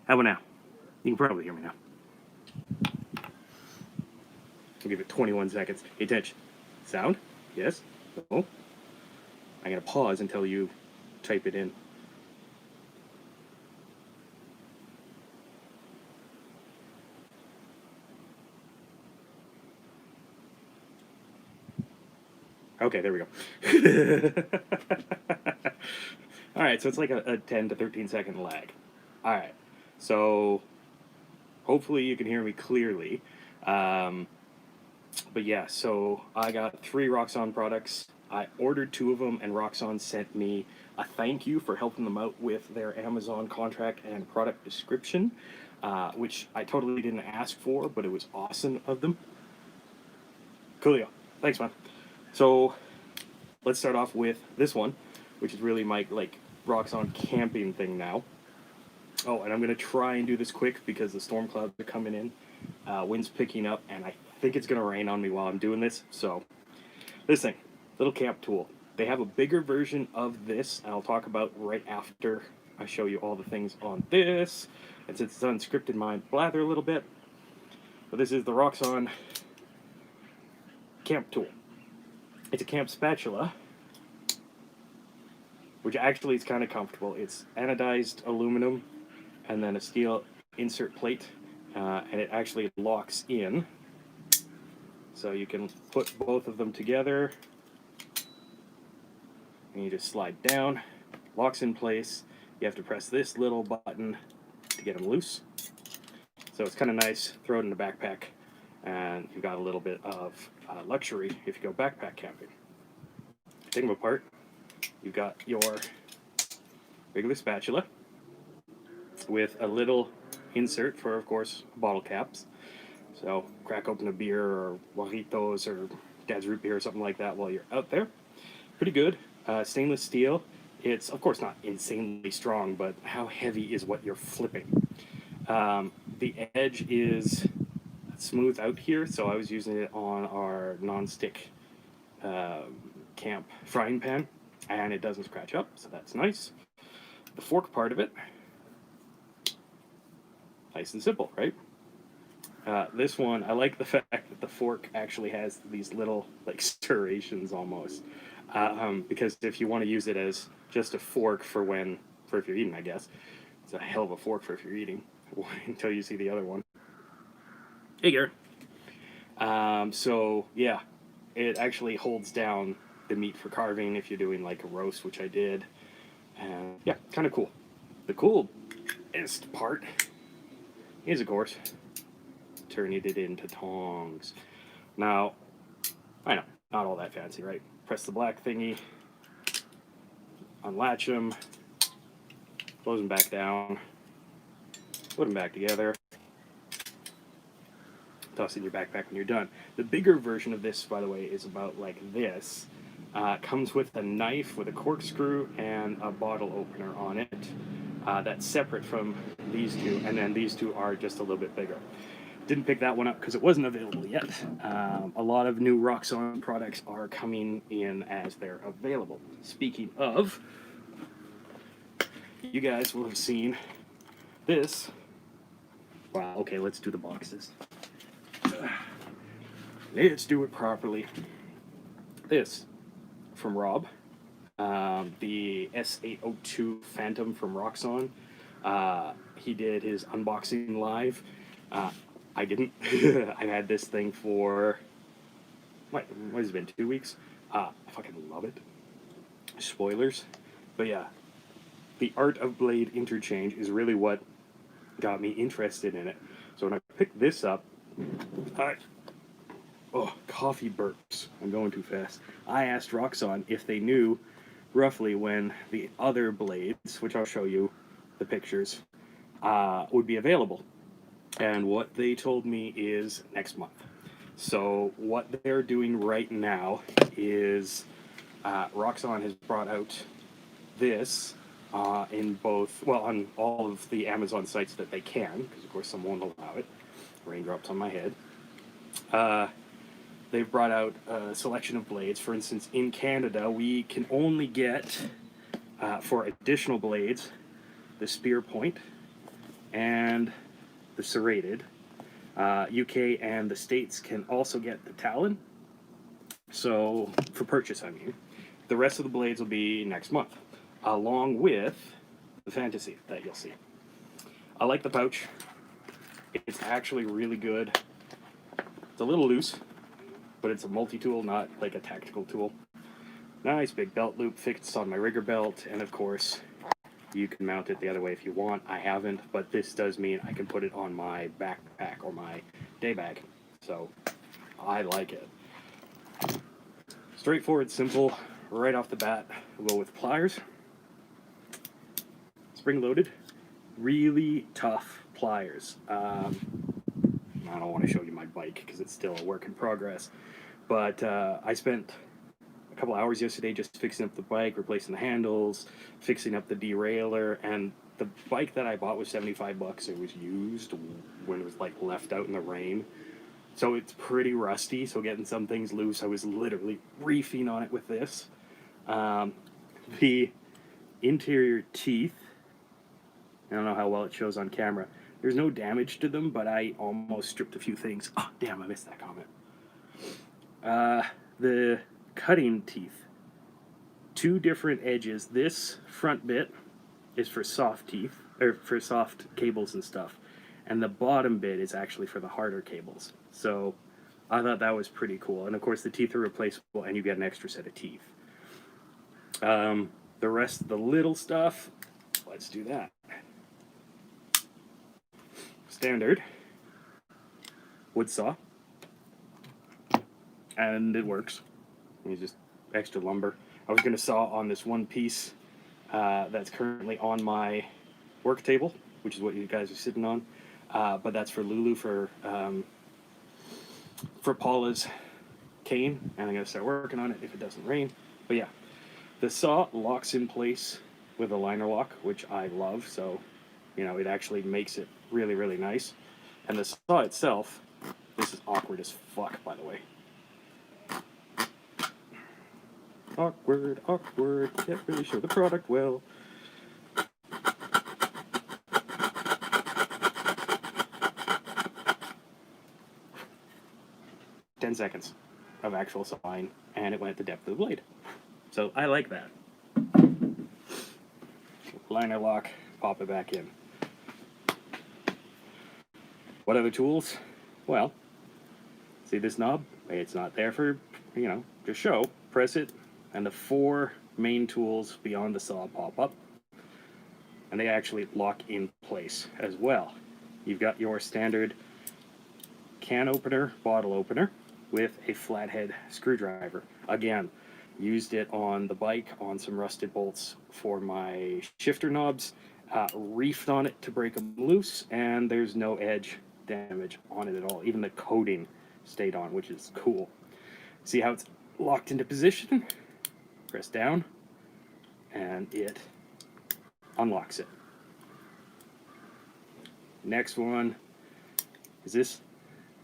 How about now? You can probably hear me now. I'll give it 21 seconds. Pay attention. Sound? Yes? No? I'm going to pause until you type it in. Okay, there we go. All right, so it's like a 10 to 13 second lag. All right, so hopefully you can hear me clearly. But yeah, so I got 3 Roxon products. I ordered 2 of them, and Roxon sent me a thank you for helping them out with their Amazon contract and product description, which I totally didn't ask for, but it was awesome of them. Coolio. Thanks, man. So let's start off with this one, which is really my Roxon camping thing now. Oh, and I'm going to try and do this quick because the storm clouds are coming in. Wind's picking up, and I think it's going to rain on me while I'm doing this. So this thing, little camp tool. They have a bigger version of this, and I'll talk about right after I show you all the things on this. And since it's unscripted, mind blather a little bit. But this is the Roxon camp tool. It's a camp spatula, which actually is kind of comfortable. It's anodized aluminum and then a steel insert plate, and it actually locks in. So you can put both of them together, and you just slide down, locks in place. You have to press this little button to get them loose. So it's kind of nice, throw it in the backpack, and you've got a little bit of luxury if you go backpack camping. Take them apart. You've got your regular spatula with a little insert for, of course, bottle caps. So crack open a beer or Guaritos or Dad's root beer or something like that while you're out there. Pretty good. Stainless steel. It's, of course, not insanely strong, but how heavy is what you're flipping? The edge is smooth out here, so I was using it on our non-stick camp frying pan, and it doesn't scratch up, so that's nice. The fork part of it, nice and simple, right? This one, I like the fact that the fork actually has these little serrations almost, because if you want to use it as just a fork for if you're eating, I guess it's a hell of a fork for if you're eating. Until you see the other one. Hey, Garrett. So yeah, it actually holds down the meat for carving if you're doing like a roast, which I did, and yeah, kind of cool. The coolest part is, of course, turning it into tongs. Now, I know, not all that fancy, right? Press the black thingy, unlatch them, close them back down, put them back together, toss it in your backpack when you're done. The bigger version of this, by the way, is about like this. Comes with a knife with a corkscrew and a bottle opener on it. That's separate from these two, and then these two are just a little bit bigger. Didn't pick that one up because it wasn't available yet. A lot of new Roxon products are coming in as they're available. Speaking of, you guys will have seen this. Wow, okay, let's do the boxes. Let's do it properly. This from Rob, the S802 Phantom from Roxon. He did his unboxing live. I didn't. I've had this thing for what has it been, 2 weeks? I fucking love it. Spoilers, but yeah, the art of blade interchange is really what got me interested in it. So when I picked this up, coffee burps. I'm going too fast. I asked Roxon if they knew roughly when the other blades, which I'll show you the pictures, would be available. And what they told me is next month. So what they're doing right now is Roxon has brought out this in both, well, on all of the Amazon sites that they can, because of course some won't allow it. Raindrops on my head. They've brought out a selection of blades. For instance, in Canada, we can only get, for additional blades, the spear point and the serrated. UK and the States can also get the Talon. So, for purchase, I mean. The rest of the blades will be next month, along with the Fantasy that you'll see. I like the pouch. It's actually really good. It's a little loose, but it's a multi-tool, not like a tactical tool. Nice big belt loop fixed on my rigger belt, and of course, you can mount it the other way if you want. I haven't, but this does mean I can put it on my backpack or my day bag. So, I like it. Straightforward, simple, right off the bat. We'll go with pliers. Spring-loaded, really tough pliers. I don't want to show you my bike because it's still a work in progress. But I spent a couple hours yesterday just fixing up the bike, replacing the handles, fixing up the derailleur, and the bike that I bought was $75. It was used when it was like left out in the rain. So it's pretty rusty, so getting some things loose, I was literally reefing on it with this. The interior teeth, I don't know how well it shows on camera. There's no damage to them, but I almost stripped a few things. Oh, damn, I missed that comment. The cutting teeth, 2 different edges. This front bit is for soft teeth, or for soft cables and stuff. And the bottom bit is actually for the harder cables. So I thought that was pretty cool. And of course the teeth are replaceable and you get an extra set of teeth. The rest of the little stuff, let's do that. Standard wood saw. And it works. It's just extra lumber. I was going to saw on this one piece that's currently on my work table, which is what you guys are sitting on. But that's for Lulu for Paula's cane, and I'm going to start working on it if it doesn't rain. But yeah, the saw locks in place with a liner lock, which I love, so, you know, it actually makes it really, really nice. And the saw itself, this is awkward as fuck, by the way. Awkward, awkward, can't really show the product well. 10 seconds of actual sawing, and it went at the depth of the blade. So I like that. Liner lock, pop it back in. What other tools? Well, see this knob? It's not there for, you know, just show. Press it, and the 4 main tools beyond the saw pop up. And they actually lock in place as well. You've got your standard can opener, bottle opener, with a flathead screwdriver. Again, used it on the bike on some rusted bolts for my shifter knobs, reefed on it to break them loose, and there's no edge damage on it at all. Even the coating stayed on, which is cool. See how it's locked into position? Press down, and it unlocks it. Next one is this.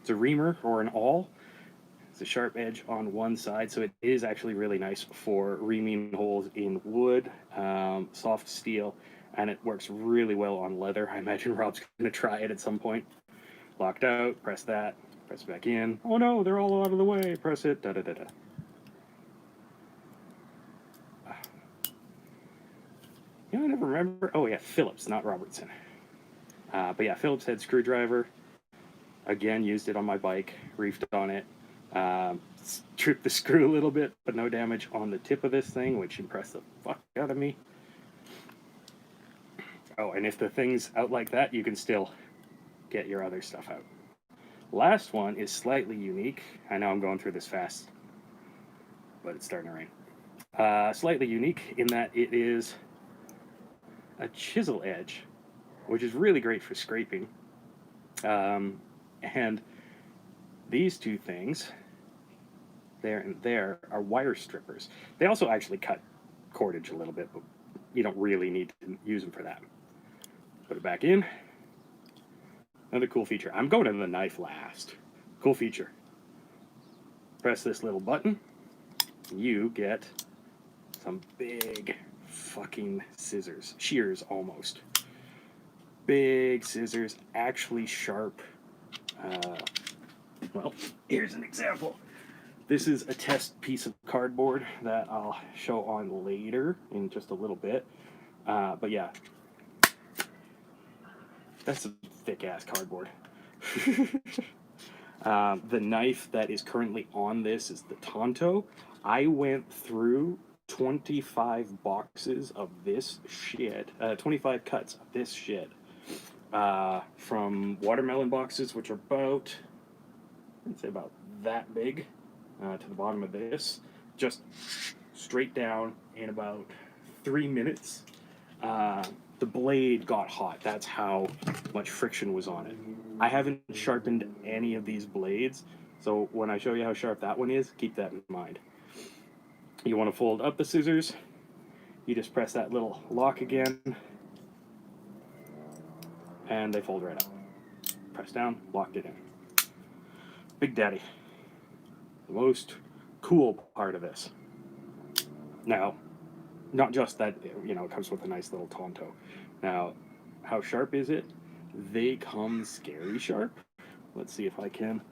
It's a reamer or an awl. It's a sharp edge on one side, so it is actually really nice for reaming holes in wood, soft steel, and it works really well on leather. I imagine Rob's going to try it at some point. Locked out, press that, press it back in. Oh no, they're all out of the way. Press it, da-da-da-da. You know, I never remember. Oh yeah, Phillips, not Robertson. But yeah, Phillips head screwdriver. Again, used it on my bike, reefed on it. Tripped the screw a little bit, but no damage on the tip of this thing, which impressed the fuck out of me. Oh, and if the thing's out like that, you can still get your other stuff out. Last one is slightly unique. I know I'm going through this fast, but it's starting to rain. Slightly unique in that it is a chisel edge, which is really great for scraping. And these two things, there and there, are wire strippers. They also actually cut cordage a little bit, but you don't really need to use them for that. Put it back in. Another cool feature. I'm going to the knife last. Cool feature. Press this little button. You get some big fucking scissors. Shears, almost. Big big scissors, actually sharp. Well, here's an example. This is a test piece of cardboard that I'll show on later in just a little bit. But yeah, that's some thick-ass cardboard. The knife that is currently on this is the Tonto. I went through 25 boxes of this shit, 25 cuts of this shit, from watermelon boxes, which are about, I'd say about that big, to the bottom of this, just straight down in about 3 minutes. The blade got hot. That's how much friction was on it. I haven't sharpened any of these blades, so when I show you how sharp that one is, keep that in mind. You want to fold up the scissors. You just press that little lock again, and they fold right up. Press down, locked it in. Big Daddy. The most cool part of this. Now, not just that, you know, it comes with a nice little Tonto. Now, how sharp is it? They come scary sharp. Let's see if I can.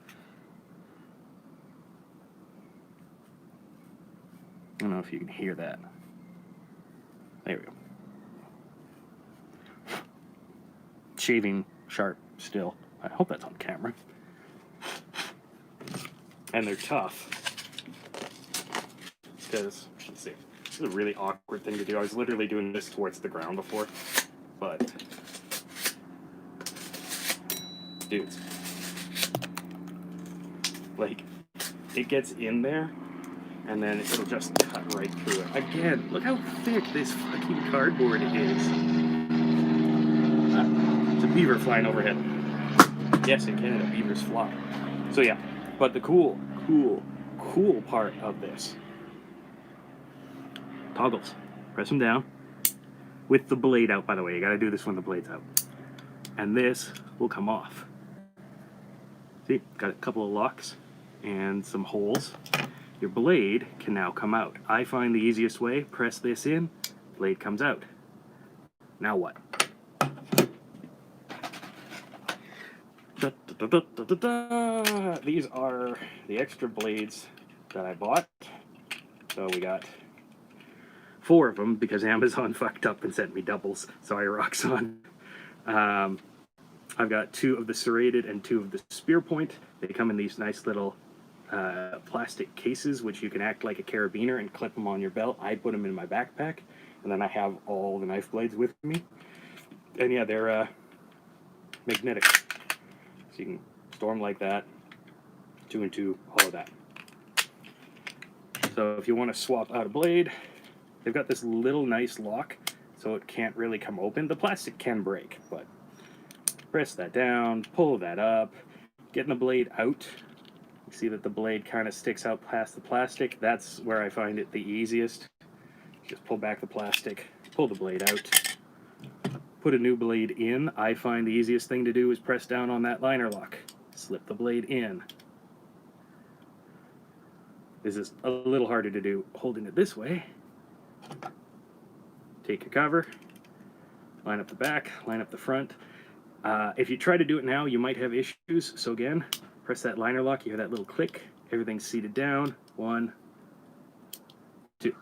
I don't know if you can hear that. There we go. Shaving sharp still. I hope that's on camera. And they're tough. Because, let's see. This is a really awkward thing to do. I was literally doing this towards the ground before. But, dudes. Like, it gets in there, and then it'll just cut right through it. Again, look how thick this fucking cardboard is. It's a beaver flying overhead. Yes, in Canada, beavers fly. So yeah, but the cool part of this. Toggles. Press them down. With the blade out, by the way. You gotta do this when the blade's out. And this will come off. See, got a couple of locks and some holes. Your blade can now come out. I find the easiest way, press this in, blade comes out. Now what? These are the extra blades that I bought. So we got 4 of them because Amazon fucked up and sent me doubles. Sorry, Roxon. I've got 2 of the serrated and 2 of the spear point. They come in these nice little plastic cases, which you can act like a carabiner and clip them on your belt. I put them in my backpack, and then I have all the knife blades with me. And yeah, they're magnetic. So you can store them like that, 2 and 2, all of that. So if you want to swap out a blade, they've got this little nice lock, so it can't really come open. The plastic can break, but press that down, pull that up, getting the blade out. You see that the blade kind of sticks out past the plastic. That's where I find it the easiest. Just pull back the plastic, pull the blade out, put a new blade in. I find the easiest thing to do is press down on that liner lock, slip the blade in. This is a little harder to do holding it this way. Take your cover, line up the back, line up the front. If you try to do it now, you might have issues. So again, press that liner lock, you hear that little click, everything's seated down. 1, 2.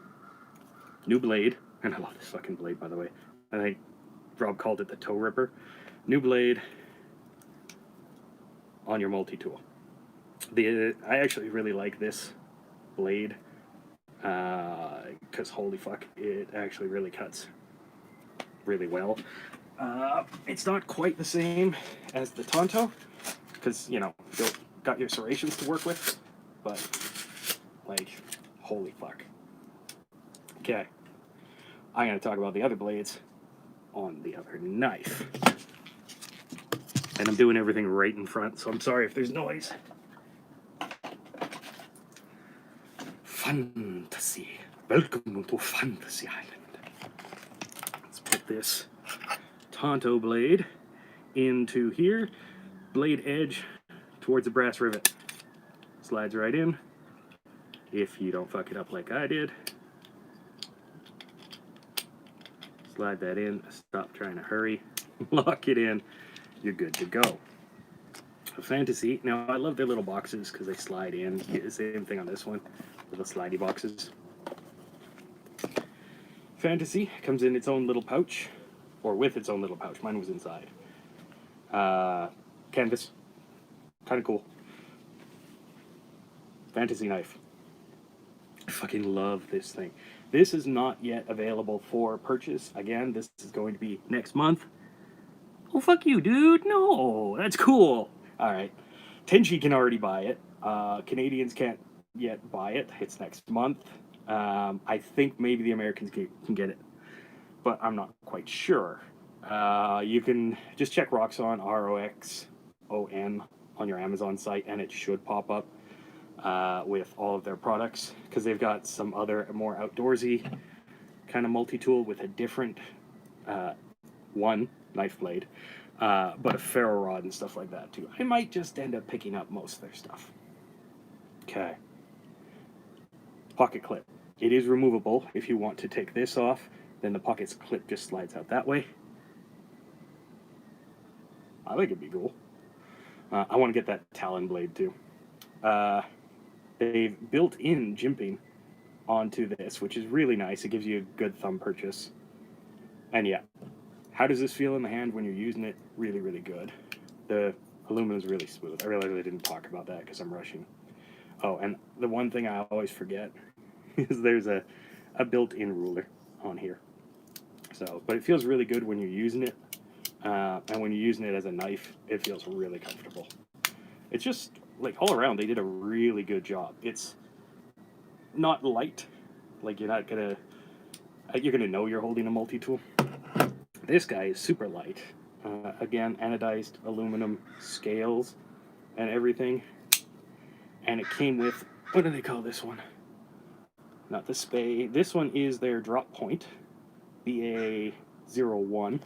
New blade, and I love this fucking blade, by the way. I think Rob called it the toe ripper. New blade on your multi-tool. I actually really like this blade, because holy fuck, it actually really cuts really well. It's not quite the same as the Tonto, because, you know, you've got your serrations to work with, but, like, holy fuck. Okay, I'm going to talk about the other blades on the other knife. And I'm doing everything right in front, so I'm sorry if there's noise. Fantasy. Welcome to Fantasy Island. Let's put this Tonto blade into here. Blade edge towards the brass rivet. Slides right in. If you don't fuck it up like I did. Slide that in. Stop trying to hurry. Lock it in. you're good to go. Fantasy. Now, I love their little boxes because they slide in. You get the same thing on this one, little slidey boxes. Fantasy comes in its own little pouch, or with its own little pouch. Mine was inside. Canvas. Kind of cool. Fantasy knife. I fucking love this thing. This is not yet available for purchase. Again, this is going to be next month. Oh, fuck you, dude. No, that's cool. All right. Tenchi can already buy it. Canadians can't yet buy it. It's next month. I think maybe the Americans can get it, but I'm not quite sure. You can just check Roxon, Roxon, on your Amazon site, and it should pop up with all of their products, because they've got some other more outdoorsy kind of multi-tool with a different one knife blade, but a ferro rod and stuff like that too. I might just end up picking up most of their stuff. Okay. Pocket clip. It is removable. If you want to take this off, then the pocket clip just slides out that way. I think it'd be cool. I want to get that Talon blade too. They've built in jimping onto this, which is really nice. It gives you a good thumb purchase. And yeah, how does this feel in the hand when you're using it? Really, really good. The aluminum is really smooth. I realized I didn't talk about that because I'm rushing. Oh, and the one thing I always forget is there's a built-in ruler on here. So, but it feels really good when you're using it. And when you're using it as a knife, it feels really comfortable. It's just, like, all around, they did a really good job. It's not light. Like, you're gonna know you're holding a multi-tool. This guy is super light. Again, anodized aluminum scales and everything. And it came with, what do they call this one? Not the spay. This one is their drop point, BA01.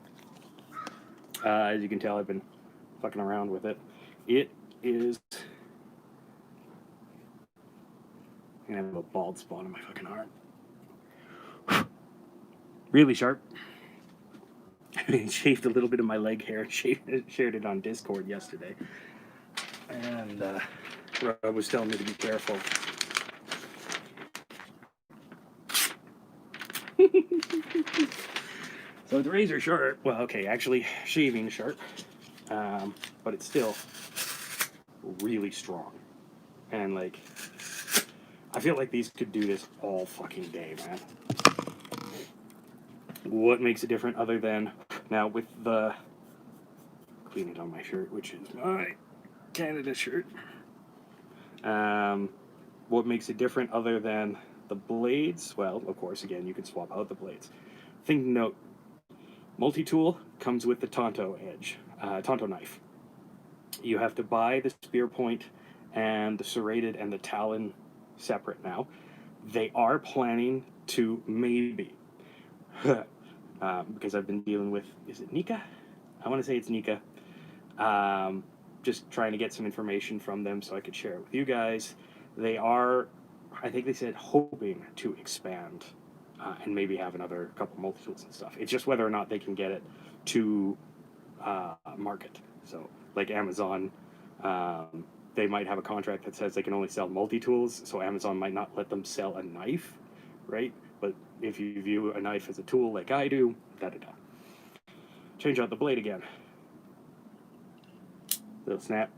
As you can tell, I've been fucking around with it. It is... I'm gonna have a bald spot on my fucking arm. Really sharp. I shaved a little bit of my leg hair, shared it on Discord yesterday. And Rob was telling me to be careful. So it's razor sharp. Well, okay, actually shaving sharp. But it's still really strong. And like, I feel like these could do this all fucking day, man. What makes it different other than, now with the, clean it on my shirt, which is my Canada shirt. What makes it different other than the blades? Well, of course, again, you can swap out the blades. Thing to note, multi-tool comes with the Tonto edge, Tonto knife. You have to buy the spear point and the serrated and the talon separate now. They are planning to maybe, because I've been dealing with, is it Nika? I want to say it's Nika. Just trying to get some information from them so I could share it with you guys. They are, I think they said, hoping to expand and maybe have another couple multi-tools and stuff. It's just whether or not they can get it to market. So, like Amazon, they might have a contract that says they can only sell multi-tools, so Amazon might not let them sell a knife, right? But if you view a knife as a tool like I do, da-da-da. Change out the blade again. Little snap.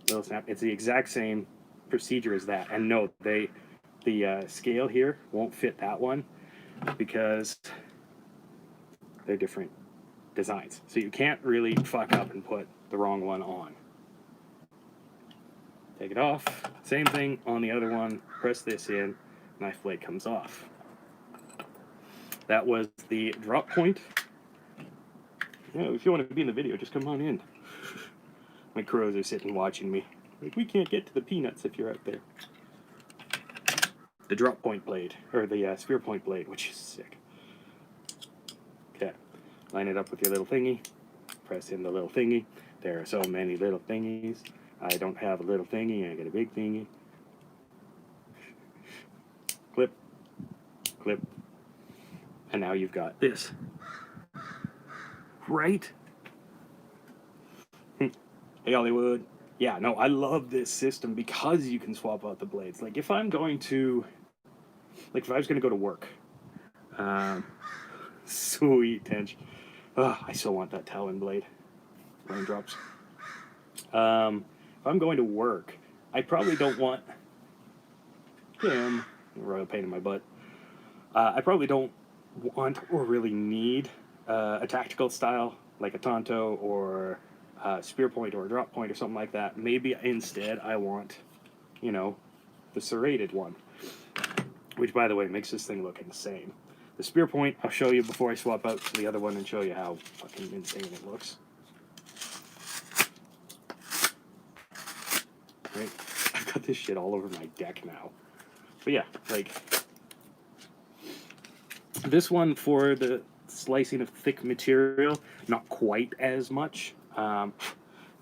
Little snap. It's the exact same procedure as that. And no, the scale here won't fit that one because they're different designs. So you can't really fuck up and put the wrong one on. Take it off. Same thing on the other one. Press this in. Knife blade comes off. That was the drop point. Yeah, if you want to be in the video, just come on in. My crows are sitting watching me. Like, we can't get to the peanuts if you're out there. The drop point blade, or the spear point blade, which is sick. Okay, line it up with your little thingy. Press in the little thingy. There are so many little thingies. I don't have a little thingy, I got a big thingy. Clip, clip, and now you've got this. Right Hey, Hollywood. Yeah, no, I love this system because you can swap out the blades. Like, if I'm going to, like, if I was going to go to work, um, sweet tension. I still want that Talon blade. Raindrops. If I'm going to work, I probably don't want him. Royal pain in my butt. I probably don't want or really need a tactical style like a Tonto or spear point or a drop point or something like that. Maybe instead I want, you know, the serrated one, which by the way makes this thing look insane. The spear point I'll show you before I swap out to the other one and show you how fucking insane it looks. Right? I've got this shit all over my deck now. But yeah, like this one for the slicing of thick material, not quite as much.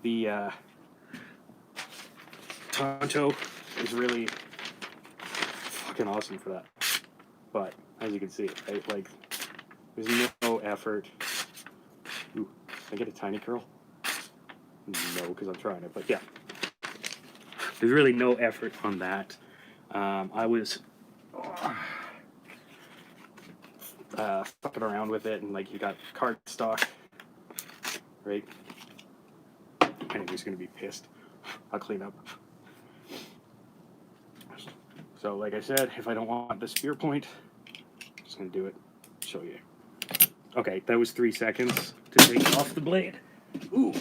The Tonto is really fucking awesome for that. But as you can see, right, like there's no effort. Ooh, can I get a tiny curl? No, because I'm trying it. But yeah, there's really no effort on that. I was fucking around with it, and like you got cardstock, right? Anybody's gonna be pissed. I'll clean up. So, like I said, if I don't want the spear point, I'm just gonna do it. Show you. Okay, that was 3 seconds to take off the blade. Ooh.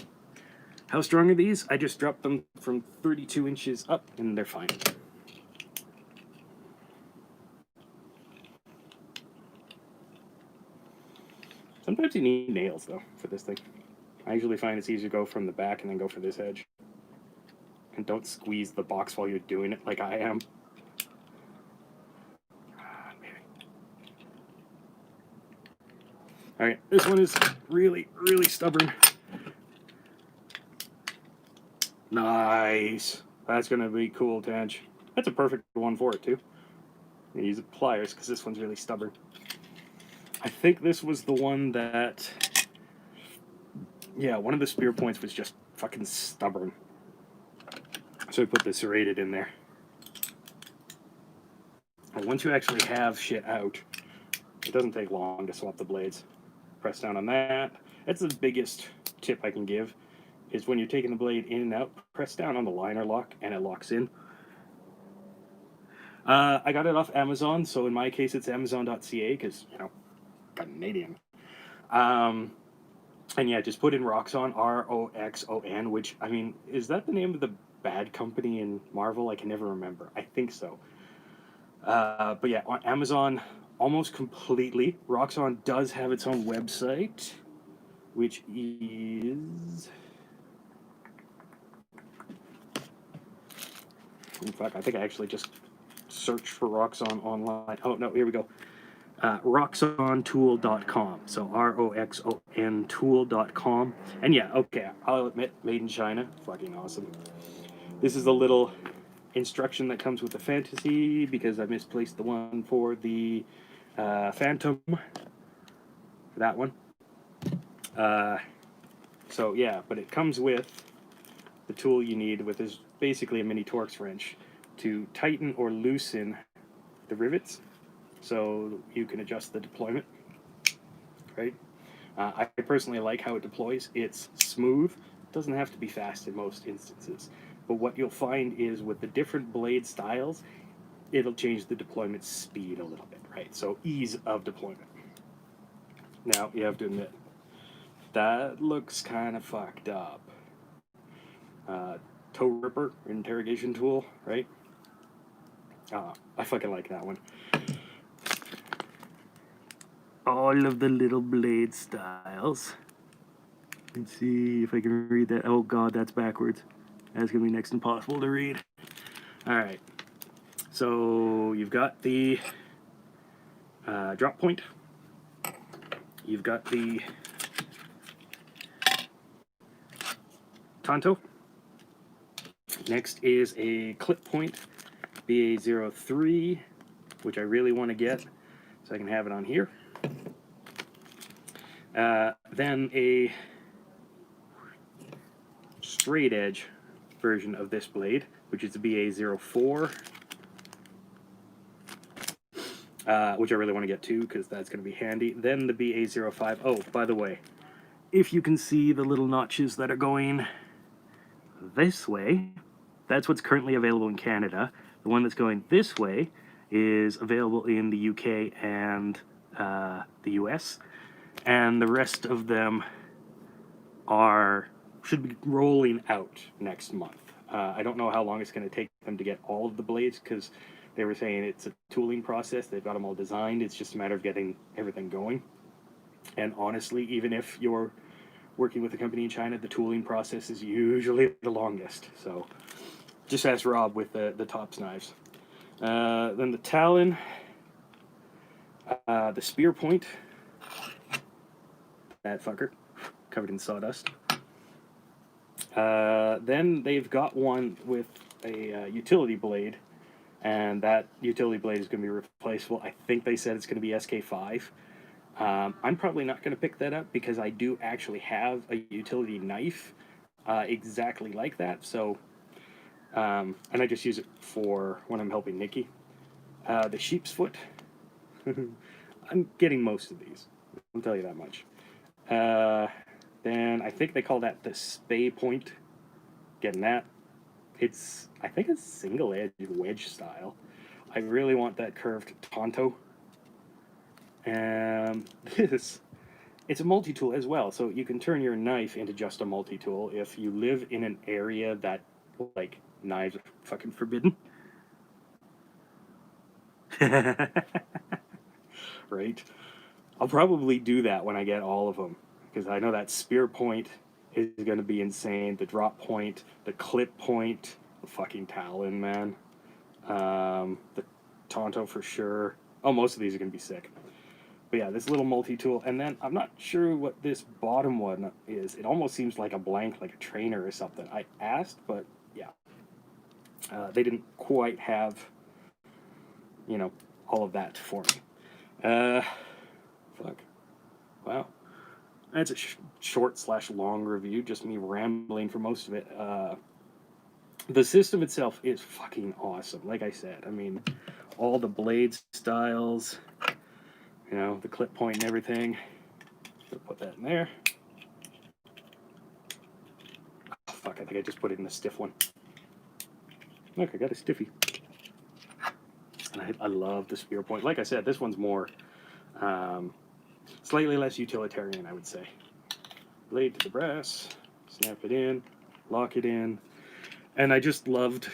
How strong are these? I just dropped them from 32 inches up, and they're fine. Sometimes you need nails, though, for this thing. I usually find it's easier to go from the back and then go for this edge. And don't squeeze the box while you're doing it like I am. Alright, this one is really, really stubborn. Nice. That's going to be cool, Tange. That's a perfect one for it, too. I'm going to use the pliers because this one's really stubborn. I think this was the one that... Yeah, one of the spear points was just fucking stubborn. So I put the serrated in there. And once you actually have shit out, it doesn't take long to swap the blades. Press down on that. That's the biggest tip I can give, is when you're taking the blade in and out, press down on the liner lock and it locks in. I got it off Amazon, so in my case it's Amazon.ca because, you know, Canadian. And yeah, just put in Roxon, Roxon, which, I mean, is that the name of the bad company in Marvel? I can never remember. I think so. But yeah, on Amazon, almost completely. Roxon does have its own website, which is... In fact, I think I actually just searched for Roxon online. Oh, no, here we go. Roxontool.com. So Roxon tool.com. And yeah, okay, I'll admit, made in China. Fucking awesome. This is a little instruction that comes with the fantasy because I misplaced the one for the Phantom. That one. So yeah, but it comes with the tool you need, with is basically a mini Torx wrench to tighten or loosen the rivets, so you can adjust the deployment. Right. I personally like how it deploys. It's smooth. It doesn't have to be fast in most instances. But what you'll find is with the different blade styles, it'll change the deployment speed a little bit, right? So ease of deployment. Now, you have to admit, that looks kind of fucked up. Toe ripper, interrogation tool, right? I fucking like that one. All of the little blade styles. Let's see if I can read that. Oh god, that's backwards. That's gonna be next impossible to read. Alright. So you've got the drop point. You've got the Tonto. Next is a clip point, BA03, which I really want to get so I can have it on here. Then a straight edge version of this blade, which is the BA04, which I really want to get to because that's going to be handy. Then the BA05. Oh, by the way, if you can see the little notches that are going this way, that's what's currently available in Canada. The one that's going this way is available in the UK and the US, and the rest of them should be rolling out next month. I don't know how long it's going to take them to get all of the blades, because they were saying it's a tooling process. They've got them all designed. It's just a matter of getting everything going. And honestly, even if you're working with a company in China, the tooling process is usually the longest. So just ask Rob with the tops knives. Then the Talon, the spear point, that fucker, covered in sawdust. Then they've got one with a utility blade, and that utility blade is going to be replaceable. I think they said it's going to be SK5. I'm probably not going to pick that up because I do actually have a utility knife exactly like that. So, and I just use it for when I'm helping Nikki. The sheep's foot. I'm getting most of these. I'll tell you that much. Then I think they call that the spay point. Getting that. I think it's single edge wedge style. I really want that curved Tonto. And it's a multi-tool as well, so you can turn your knife into just a multi-tool if you live in an area that, like, knives are fucking forbidden. Right? I'll probably do that when I get all of them, because I know that spear point is going to be insane. The drop point, the clip point, the fucking Talon, man. The Tonto for sure. Oh, most of these are going to be sick. But yeah, this little multi-tool. And then I'm not sure what this bottom one is. It almost seems like a blank, like a trainer or something. I asked, but yeah. They didn't quite have, all of that for me. Fuck. Wow. That's a short/long review, just me rambling for most of it. The system itself is fucking awesome. Like I said, I mean, all the blade styles, the clip point and everything. Put that in there. Oh, fuck, I think I just put it in the stiff one. Look, I got a stiffy. And I love the spear point. Like I said, this one's more, slightly less utilitarian, I would say. Blade to the brass, snap it in, lock it in. And I just loved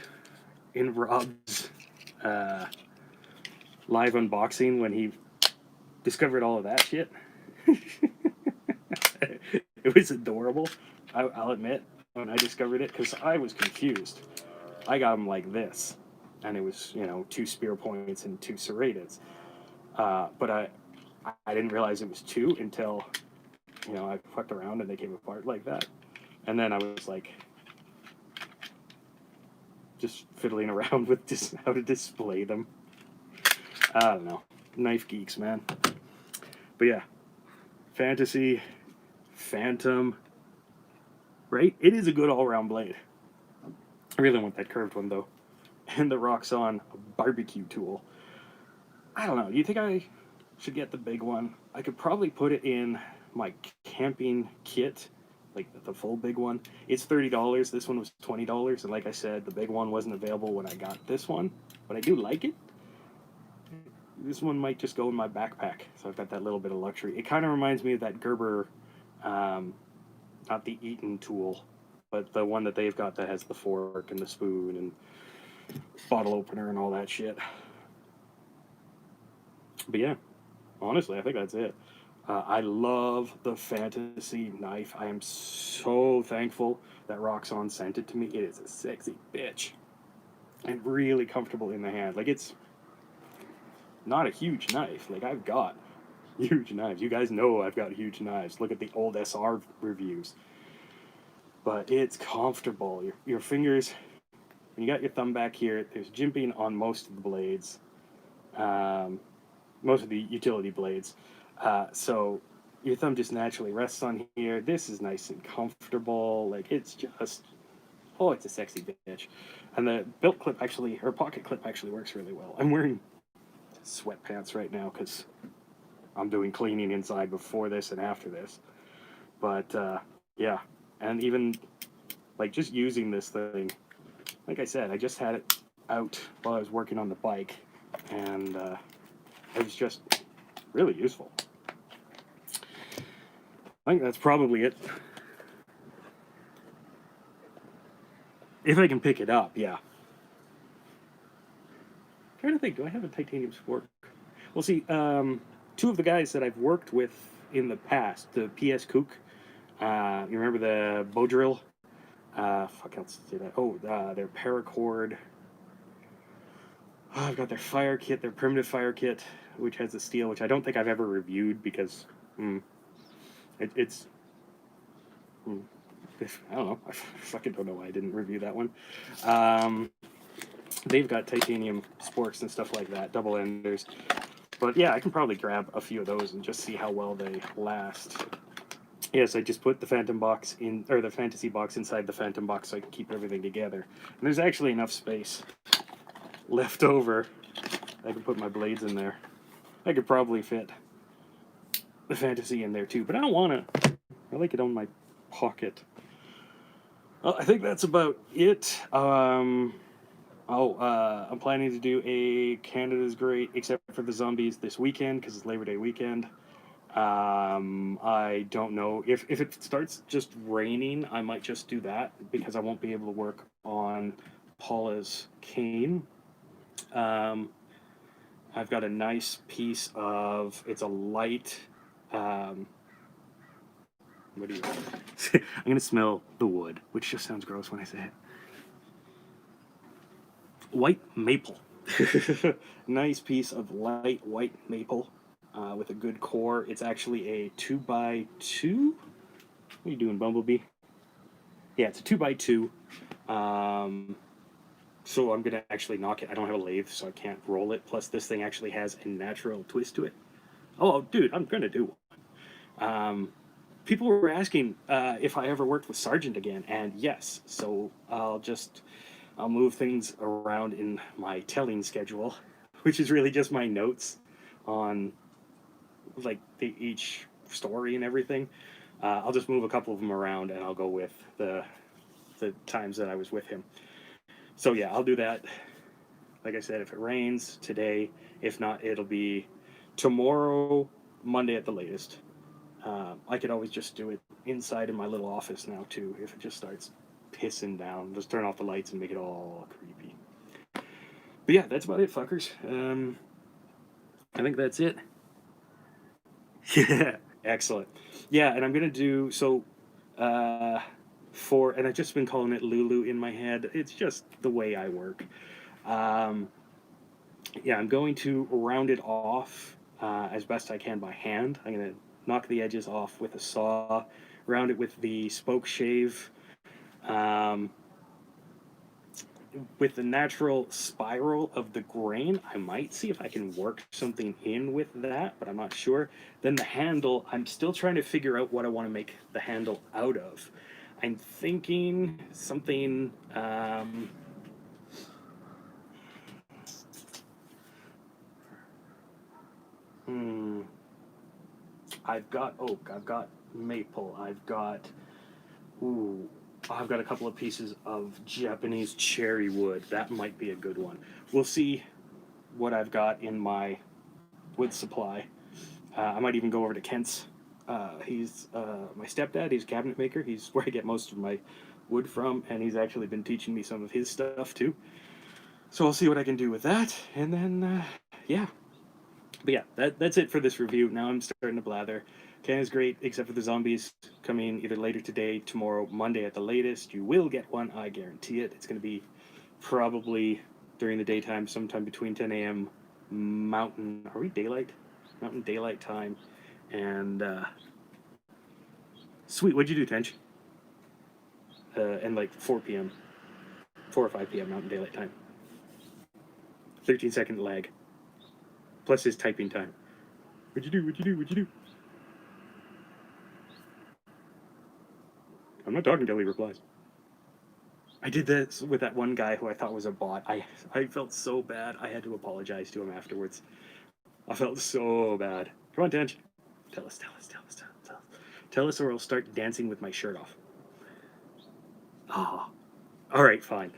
in Rob's live unboxing when he discovered all of that shit. It was adorable, I'll admit, when I discovered it, because I was confused. I got them like this, and it was, 2 spear points and 2 serrated. But I didn't realize it was 2 until, I fucked around and they came apart like that. And then I was like, just fiddling around with how to display them. I don't know. Knife geeks, man. But yeah, Fantasy, Phantom, right? It is a good all-around blade. I really want that curved one, though. And the Roxon barbecue tool. I don't know. Do you think I should get the big one? I could probably put it in my camping kit, like the full big one. It's $30. This one was $20. And like I said, the big one wasn't available when I got this one. But I do like it. This one might just go in my backpack. So I've got that little bit of luxury. It kind of reminds me of that Gerber, not the Eaton tool, but the one that they've got that has the fork and the spoon and bottle opener and all that shit. But yeah, honestly, I think that's it. I love the Fantasy knife. I am so thankful that Roxon sent it to me. It is a sexy bitch. And really comfortable in the hand. Like, it's not a huge knife. Like, I've got huge knives. You guys know I've got huge knives. Look at the old SR reviews. But it's comfortable. Your fingers, when you got your thumb back here, there's jimping on most of the blades. Most of the utility blades. So your thumb just naturally rests on here. This is nice and comfortable. Like, it's just Oh, it's a sexy bitch. And the belt clip actually, or pocket clip actually works really well. I'm wearing sweatpants right now because I'm doing cleaning inside before this and after this. But yeah, and even like just using this thing, like I said, I just had it out while I was working on the bike, and it was just really useful. I think that's probably it. If I can pick it up, yeah. I'm trying to think, do I have a titanium spork? Well, see, two of the guys that I've worked with in the past, the PS Kook, you remember the bow drill? Fuck else to say that. Oh, their paracord. Oh, I've got their fire kit, their primitive fire kit, which has the steel, which I don't think I've ever reviewed because it's. I don't know. I fucking don't know why I didn't review that one. They've got titanium sporks and stuff like that, double enders. But yeah, I can probably grab a few of those and just see how well they last. Yes, I just put the Phantom box in, or the Fantasy box inside the Phantom box so I can keep everything together. And there's actually enough space left over. I can put my blades in there. I could probably fit the Fantasy in there too, but I don't want to. I like it on my pocket. Well, I think that's about it. I'm planning to do a Canada's Great, except for the zombies, this weekend because it's Labor Day weekend. I don't know if it starts just raining, I might just do that because I won't be able to work on Paula's cane. I've got a nice piece of, it's a light. What do you? I'm gonna smell the wood, which just sounds gross when I say it. White maple. Nice piece of light white maple with a good core. It's actually a 2x2. What are you doing, Bumblebee? Yeah, it's a 2x2. So I'm gonna actually knock it. I don't have a lathe, so I can't roll it. Plus, this thing actually has a natural twist to it. Oh, dude, I'm gonna do one. People were asking if I ever worked with Sargent again, and yes. So I'll move things around in my telling schedule, which is really just my notes on like each story and everything. I'll just move a couple of them around, and I'll go with the times that I was with him. So yeah, I'll do that. Like I said, if it rains today, if not, it'll be tomorrow, Monday at the latest. I could always just do it inside in my little office now too. If it just starts pissing down, just turn off the lights and make it all creepy. But yeah, that's about it, fuckers. I think that's it. Yeah, excellent. Yeah, and I'm gonna do so. And I've just been calling it Lulu in my head. It's just the way I work. Um, yeah, I'm going to round it off as best I can by hand. I'm gonna knock the edges off with a saw, round it with the spoke shave. Um, with the natural spiral of the grain, I might see if I can work something in with that, but I'm not sure. Then the handle, I'm still trying to figure out what I want to make the handle out of. I'm thinking something. I've got oak. I've got maple. I've got a couple of pieces of Japanese cherry wood. That might be a good one. We'll see what I've got in my wood supply. I might even go over to Kent's. He's my stepdad. He's a cabinet maker. He's where I get most of my wood from, and he's actually been teaching me some of his stuff too. So I'll see what I can do with that, and then yeah. But yeah, that's it for this review. Now I'm starting to blather. Canada's great, except for the zombies coming either later today, tomorrow, Monday at the latest. You will get one, I guarantee it. It's going to be probably during the daytime, sometime between 10 a.m. Mountain. Are we daylight? Mountain daylight time. And sweet, what'd you do, Tench? And like 4 p.m., 4 or 5 p.m. Mountain daylight time. 13-second lag. Plus his typing time. What'd you do? What'd you do? What'd you do? I'm not talking until he replies. I did this with that one guy who I thought was a bot. I felt so bad. I had to apologize to him afterwards. I felt so bad. Come on, Tench. Tell us. Tell us or I'll start dancing with my shirt off. Oh. Alright, fine.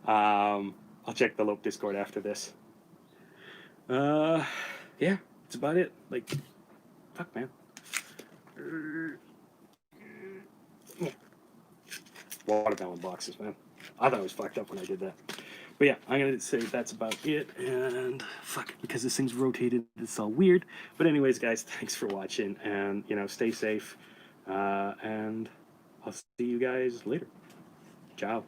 I'll check the Lope Discord after this. Yeah, that's about it. Like, fuck, man. Watermelon boxes, man. I thought it was fucked up when I did that. But yeah, I'm gonna say that's about it. And fuck, because this thing's rotated, it's all weird. But anyways, guys, thanks for watching, and stay safe. And I'll see you guys later. Ciao.